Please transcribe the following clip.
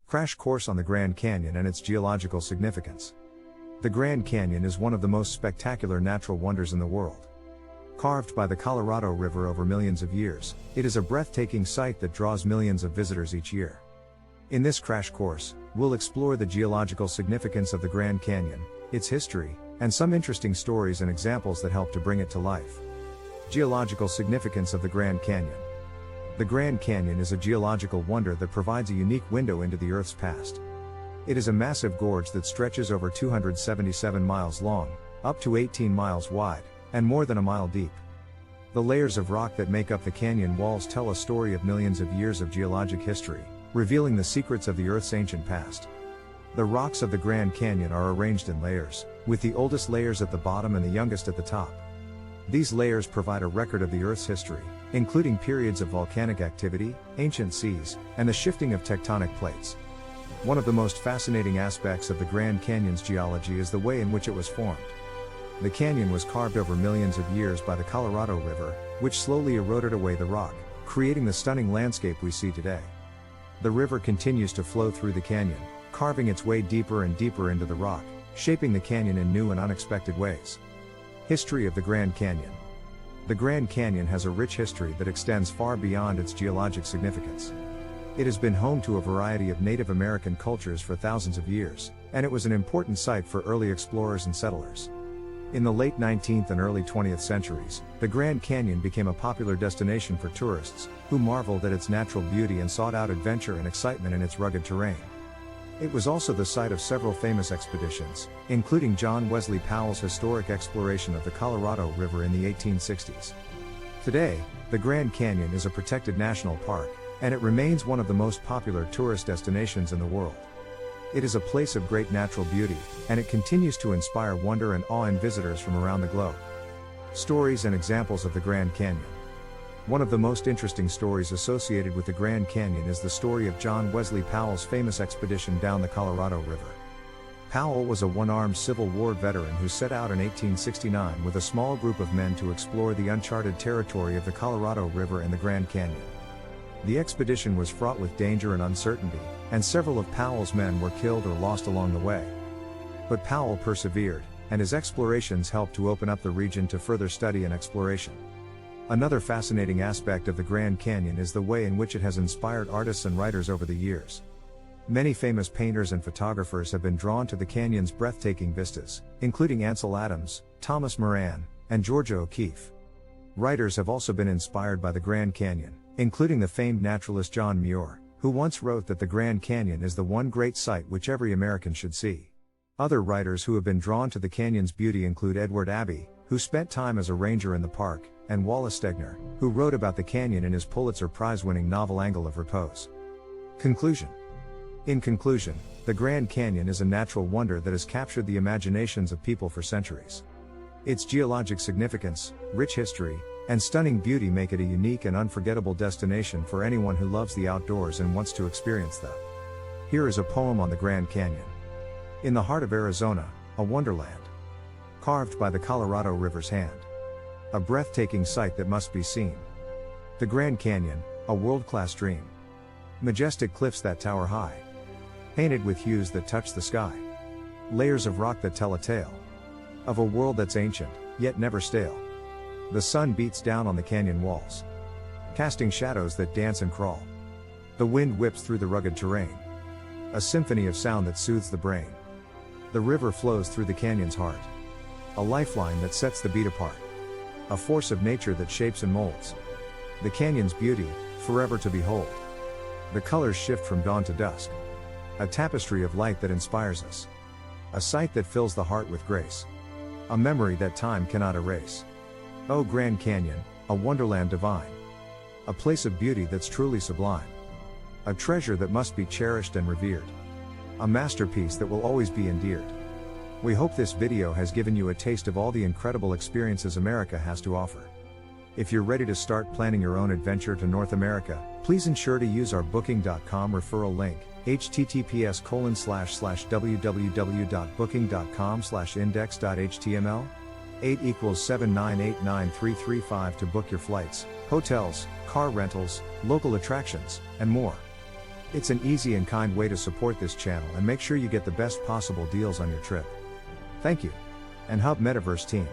Crash course on the Grand Canyon and its geological significance. The Grand Canyon is one of the most spectacular natural wonders in the world. Carved by the Colorado River over millions of years, it is a breathtaking sight that draws millions of visitors each year. In this crash course, we'll explore the geological significance of the Grand Canyon, its history, and some interesting stories and examples that help to bring it to life. Geological significance of the Grand Canyon. The Grand Canyon is a geological wonder that provides a unique window into the Earth's past. It is a massive gorge that stretches over 277 miles long, up to 18 miles wide, and more than a mile deep. The layers of rock that make up the canyon walls tell a story of millions of years of geologic history, revealing the secrets of the Earth's ancient past. The rocks of the Grand Canyon are arranged in layers, with the oldest layers at the bottom and the youngest at the top. These layers provide a record of the Earth's history, including periods of volcanic activity, ancient seas, and the shifting of tectonic plates. One of the most fascinating aspects of the Grand Canyon's geology is the way in which it was formed. The canyon was carved over millions of years by the Colorado River, which slowly eroded away the rock, creating the stunning landscape we see today. The river continues to flow through the canyon, carving its way deeper and deeper into the rock, shaping the canyon in new and unexpected ways. History of the Grand Canyon. The Grand Canyon has a rich history that extends far beyond its geologic significance. It has been home to a variety of Native American cultures for thousands of years, and it was an important site for early explorers and settlers. In the late 19th and early 20th centuries, the Grand Canyon became a popular destination for tourists, who marveled at its natural beauty and sought out adventure and excitement in its rugged terrain. It was also the site of several famous expeditions, including John Wesley Powell's historic exploration of the Colorado River in the 1860s. Today, the Grand Canyon is a protected national park, and it remains one of the most popular tourist destinations in the world. It is a place of great natural beauty, and it continues to inspire wonder and awe in visitors from around the globe. Stories and examples of the Grand Canyon. One of the most interesting stories associated with the Grand Canyon is the story of John Wesley Powell's famous expedition down the Colorado River. Powell was a one-armed Civil War veteran who set out in 1869 with a small group of men to explore the uncharted territory of the Colorado River and the Grand Canyon. The expedition was fraught with danger and uncertainty, and several of Powell's men were killed or lost along the way. But Powell persevered, and his explorations helped to open up the region to further study and exploration. Another fascinating aspect of the Grand Canyon is the way in which it has inspired artists and writers over the years. Many famous painters and photographers have been drawn to the canyon's breathtaking vistas, including Ansel Adams, Thomas Moran, and Georgia O'Keeffe. Writers have also been inspired by the Grand Canyon, including the famed naturalist John Muir, who once wrote that the Grand Canyon is the one great sight which every American should see. Other writers who have been drawn to the canyon's beauty include Edward Abbey, who spent time as a ranger in the park, and Wallace Stegner, who wrote about the canyon in his Pulitzer Prize-winning novel Angle of Repose. Conclusion. In conclusion, the Grand Canyon is a natural wonder that has captured the imaginations of people for centuries. Its geologic significance, rich history, and stunning beauty make it a unique and unforgettable destination for anyone who loves the outdoors and wants to experience them. Here is a poem on the Grand Canyon. In the heart of Arizona, a wonderland. Carved by the Colorado River's hand. A breathtaking sight that must be seen. The Grand Canyon, a world-class dream. Majestic cliffs that tower high. Painted with hues that touch the sky. Layers of rock that tell a tale. Of a world that's ancient, yet never stale. The sun beats down on the canyon walls, casting shadows that dance and crawl. The wind whips through the rugged terrain. A symphony of sound that soothes the brain. The river flows through the canyon's heart. A lifeline that sets the beat apart. A force of nature that shapes and molds. The canyon's beauty, forever to behold. The colors shift from dawn to dusk. A tapestry of light that inspires us. A sight that fills the heart with grace. A memory that time cannot erase. O Grand Canyon, a wonderland divine. A place of beauty that's truly sublime. A treasure that must be cherished and revered. A masterpiece that will always be endeared. We hope this video has given you a taste of all the incredible experiences America has to offer. If you're ready to start planning your own adventure to North America, please ensure to use our booking.com referral link, https://www.booking.com/index.html. 8 equals 7989335 to book your flights, hotels, car rentals, local attractions, and more. It's an easy and kind way to support this channel and make sure you get the best possible deals on your trip. Thank you. And Hub Metaverse team.